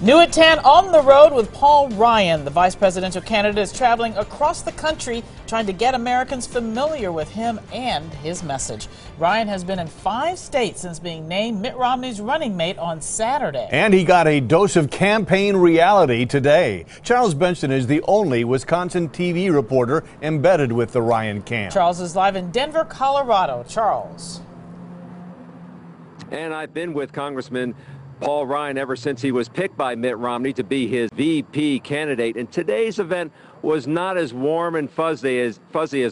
New at 10 on the road with Paul Ryan. The vice presidential candidate is traveling across the country trying to get Americans familiar with him and his message. Ryan has been in 5 states since being named Mitt Romney's running mate on Saturday. And he got a dose of campaign reality today. Charles Benson is the only Wisconsin TV reporter embedded with the Ryan camp. Charles is live in Denver, Colorado. Charles. And I've been with Congressman Paul Ryan ever since he was picked by Mitt Romney to be his VP candidate. And today's event was not as warm and fuzzy as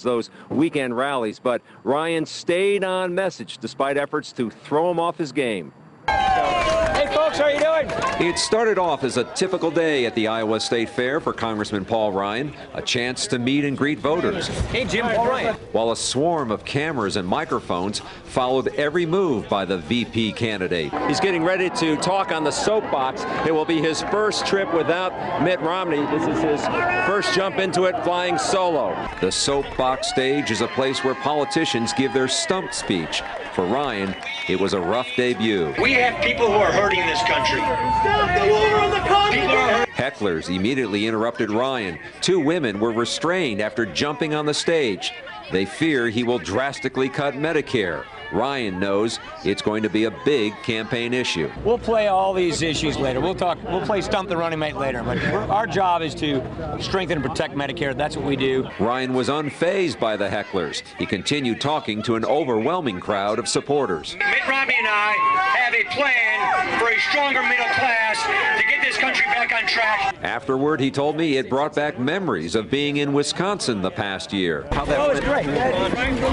those weekend rallies, but Ryan stayed on message despite efforts to throw him off his game. Hey folks, how are you doing? It started off as a typical day at the Iowa State Fair for Congressman Paul Ryan, a chance to meet and greet voters. Hey Jim, Paul Ryan. While a swarm of cameras and microphones followed every move by the VP candidate. He's getting ready to talk on the soapbox. It will be his first trip without Mitt Romney. This is his first jump into it flying solo. The soapbox stage is a place where politicians give their stump speech. For Ryan, it was a rough debut. We have people who are hurting this country. Stop the war on the continent! Hecklers immediately interrupted Ryan. 2 women were restrained after jumping on the stage. They fear he will drastically cut Medicare. Ryan knows it's going to be a big campaign issue. We'll play all these issues later. We'll play Stump the Running Mate later. But our job is to strengthen and protect Medicare. That's what we do. Ryan was unfazed by the hecklers. He continued talking to an overwhelming crowd of supporters. Mitt Romney and I have a plan for a stronger middle class to get this country back on track. Afterward, he told me it brought back memories of being in Wisconsin the past year. Oh, it's great.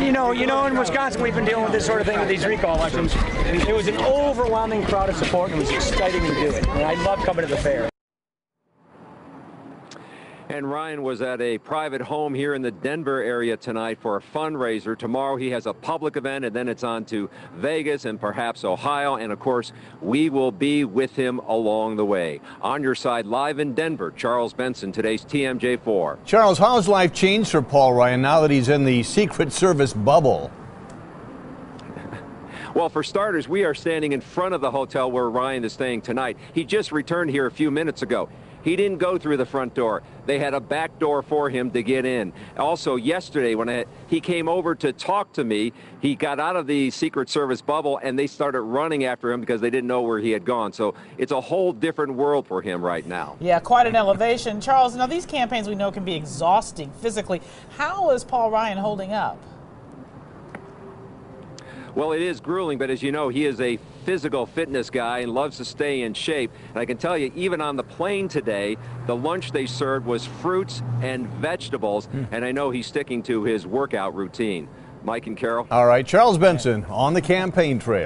You know, in Wisconsin, we've been dealing with this sort of thing with these recall elections. It was an overwhelming crowd of support, and it was exciting to do it. And I love coming to the fair. And Ryan was at a private home here in the Denver area tonight for a fundraiser. Tomorrow he has a public event, and then it's on to Vegas and perhaps Ohio. And of course, we will be with him along the way. On your side, live in Denver, Charles Benson, today's TMJ4. Charles, how has life changed for Paul Ryan now that he's in the Secret Service bubble? Well, for starters, we are standing in front of the hotel where Ryan is staying tonight. He just returned here a few minutes ago. He didn't go through the front door. They had a back door for him to get in. Also, yesterday, when he came over to talk to me, he got out of the Secret Service bubble, and they started running after him because they didn't know where he had gone. So it's a whole different world for him right now. Yeah, quite an elevation. Charles, now these campaigns we know can be exhausting physically. How is Paul Ryan holding up? Well, it is grueling, but as you know, he is a physical fitness guy and loves to stay in shape. And I can tell you, even on the plane today, the lunch they served was fruits and vegetables, and I know he's sticking to his workout routine. Mike and Carol. All right, Charles Benson on the campaign trail.